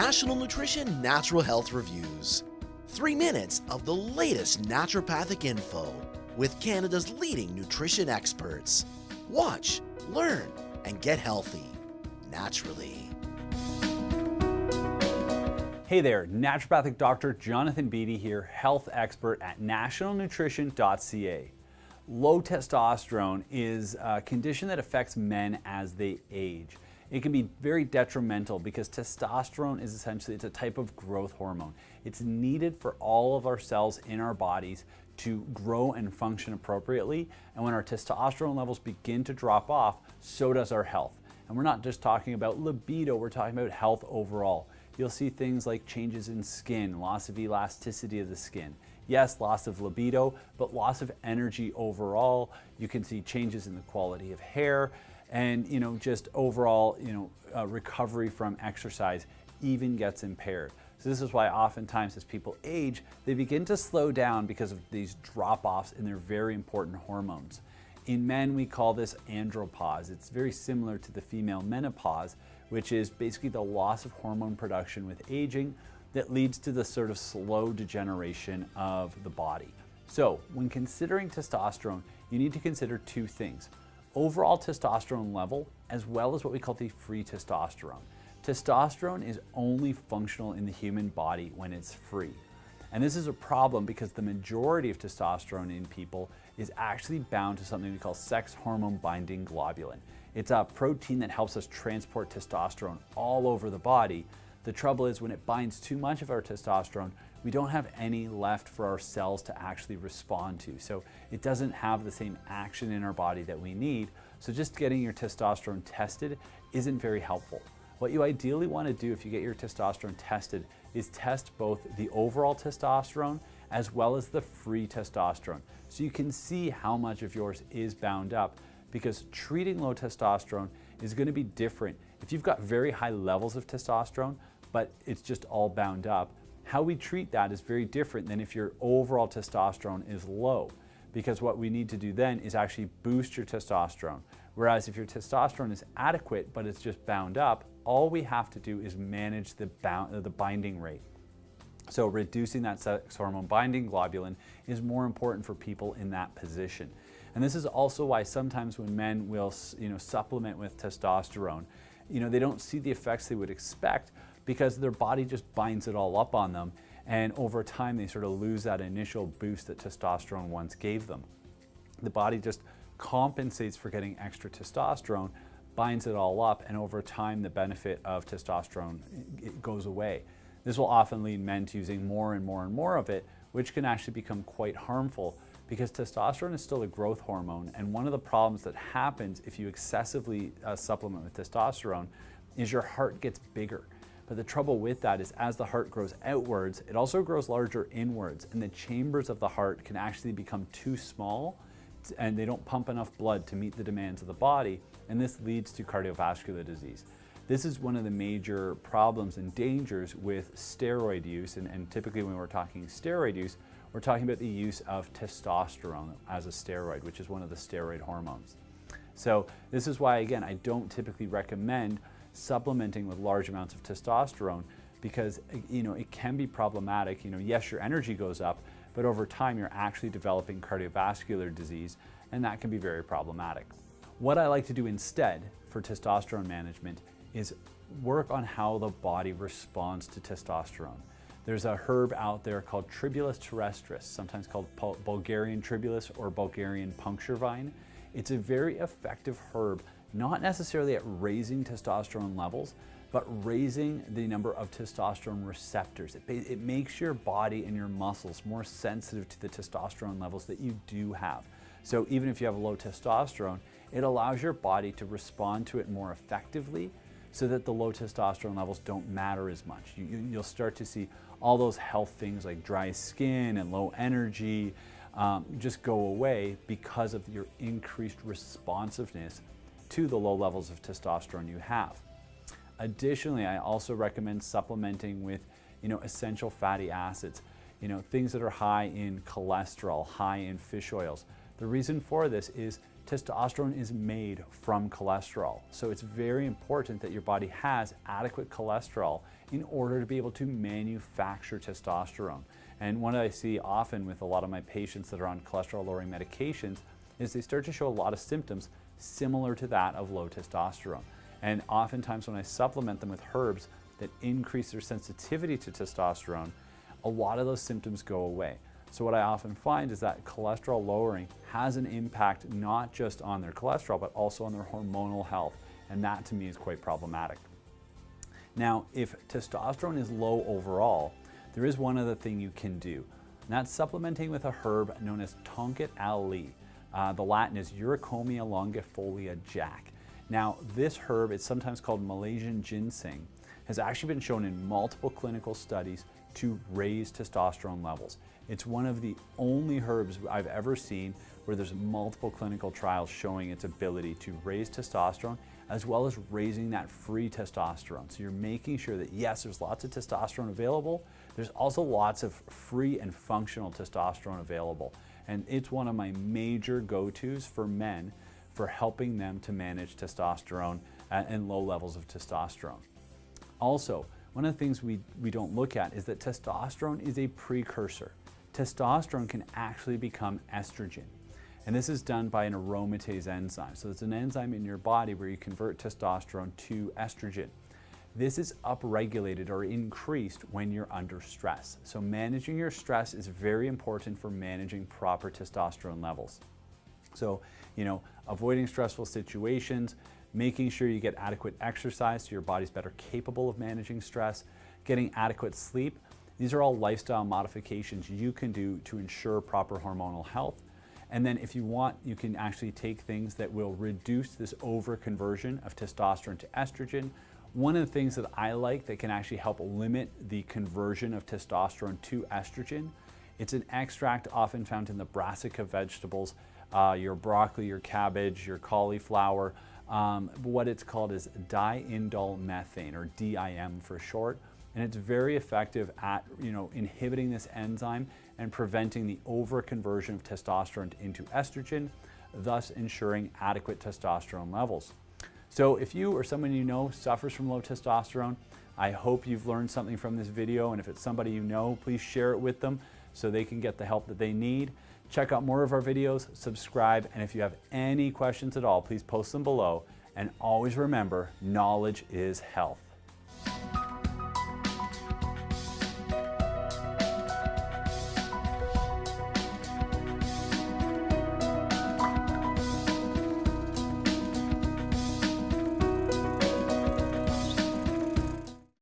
National Nutrition Natural Health Reviews. 3 minutes of the latest naturopathic info with Canada's leading nutrition experts. Watch, learn, and get healthy naturally. Hey there, Naturopathic Doctor Jonathan Beatty here, health expert at Nationalnutrition.ca. Low testosterone is a condition that affects men as they age. It can be very detrimental because testosterone is essentially, it's a type of growth hormone. It's needed for all of our cells in our bodies to grow and function appropriately. And when our testosterone levels begin to drop off, so does our health. And we're not just talking about libido, we're talking about health overall. You'll see things like changes in skin, loss of elasticity of the skin. Yes, loss of libido, but loss of energy overall. You can see changes in the quality of hair and, just overall, recovery from exercise even gets impaired. So this is why oftentimes as people age, they begin to slow down because of these drop-offs in their very important hormones. In men, we call this andropause. It's very similar to the female menopause, which is basically the loss of hormone production with aging that leads to the sort of slow degeneration of the body. So when considering testosterone, you need to consider two things: overall testosterone level, as well as what we call the free testosterone. Testosterone is only functional in the human body when it's free. And this is a problem because the majority of testosterone in people is actually bound to something we call sex hormone binding globulin. It's a protein that helps us transport testosterone all over the body. The trouble is when it binds too much of our testosterone, we don't have any left for our cells to actually respond to. So it doesn't have the same action in our body that we need. So just getting your testosterone tested isn't very helpful. What you ideally want to do if you get your testosterone tested is test both the overall testosterone as well as the free testosterone, so you can see how much of yours is bound up, because treating low testosterone is going to be different. If you've got very high levels of testosterone, but it's just all bound up, how we treat that is very different than if your overall testosterone is low, because what we need to do then is actually boost your testosterone. Whereas if your testosterone is adequate, but it's just bound up, all we have to do is manage the binding rate. So reducing that sex hormone binding globulin is more important for people in that position. And this is also why sometimes when men will, supplement with testosterone, they don't see the effects they would expect because their body just binds it all up on them. And over time, they sort of lose that initial boost that testosterone once gave them. The body just compensates for getting extra testosterone, binds it all up, and over time, the benefit of testosterone it goes away. This will often lead men to using more and more and more of it, which can actually become quite harmful because testosterone is still a growth hormone. And one of the problems that happens if you excessively supplement with testosterone is your heart gets bigger. But the trouble with that is as the heart grows outwards, it also grows larger inwards, and the chambers of the heart can actually become too small and they don't pump enough blood to meet the demands of the body, and this leads to cardiovascular disease. This is one of the major problems and dangers with steroid use, and typically when we're talking steroid use, we're talking about the use of testosterone as a steroid, which is one of the steroid hormones. So this is why, again, I don't typically recommend supplementing with large amounts of testosterone because, it can be problematic. Yes, your energy goes up, but over time you're actually developing cardiovascular disease, and that can be very problematic. What I like to do instead for testosterone management is work on how the body responds to testosterone. There's a herb out there called Tribulus Terrestris, sometimes called Bulgarian tribulus or Bulgarian puncture vine. It's a very effective herb, not necessarily at raising testosterone levels, but raising the number of testosterone receptors. It makes your body and your muscles more sensitive to the testosterone levels that you do have. So even if you have low testosterone, it allows your body to respond to it more effectively so that the low testosterone levels don't matter as much. You'll start to see all those health things like dry skin and low energy just go away because of your increased responsiveness to the low levels of testosterone you have. Additionally, I also recommend supplementing with, essential fatty acids, things that are high in cholesterol, high in fish oils. The reason for this is testosterone is made from cholesterol. So it's very important that your body has adequate cholesterol in order to be able to manufacture testosterone. And what I see often with a lot of my patients that are on cholesterol-lowering medications is they start to show a lot of symptoms similar to that of low testosterone. And oftentimes when I supplement them with herbs that increase their sensitivity to testosterone, a lot of those symptoms go away. So what I often find is that cholesterol lowering has an impact not just on their cholesterol, but also on their hormonal health. And that to me is quite problematic. Now, if testosterone is low overall, there is one other thing you can do, and that's supplementing with a herb known as Tonkat Ali. The Latin is Uricomia longifolia Jack. Now, this herb, it's sometimes called Malaysian ginseng, has actually been shown in multiple clinical studies to raise testosterone levels. It's one of the only herbs I've ever seen where there's multiple clinical trials showing its ability to raise testosterone as well as raising that free testosterone. So you're making sure that yes, there's lots of testosterone available, there's also lots of free and functional testosterone available. And it's one of my major go-tos for men for helping them to manage testosterone and low levels of testosterone. Also, one of the things we don't look at is that testosterone is a precursor. Testosterone can actually become estrogen. And this is done by an aromatase enzyme. So it's an enzyme in your body where you convert testosterone to estrogen. This is upregulated or increased when you're under stress. So managing your stress is very important for managing proper testosterone levels. So, avoiding stressful situations, making sure you get adequate exercise so your body's better capable of managing stress, getting adequate sleep. These are all lifestyle modifications you can do to ensure proper hormonal health. And then if you want, you can actually take things that will reduce this overconversion of testosterone to estrogen. One of the things that I like that can actually help limit the conversion of testosterone to estrogen, it's an extract often found in the brassica vegetables, your broccoli, your cabbage, your cauliflower. What it's called is diindolylmethane, or DIM for short. And it's very effective at inhibiting this enzyme and preventing the overconversion of testosterone into estrogen, thus ensuring adequate testosterone levels. So if you or someone you know suffers from low testosterone, I hope you've learned something from this video, and if it's somebody you know, please share it with them so they can get the help that they need. Check out more of our videos, subscribe, and if you have any questions at all, please post them below. And always remember, knowledge is health.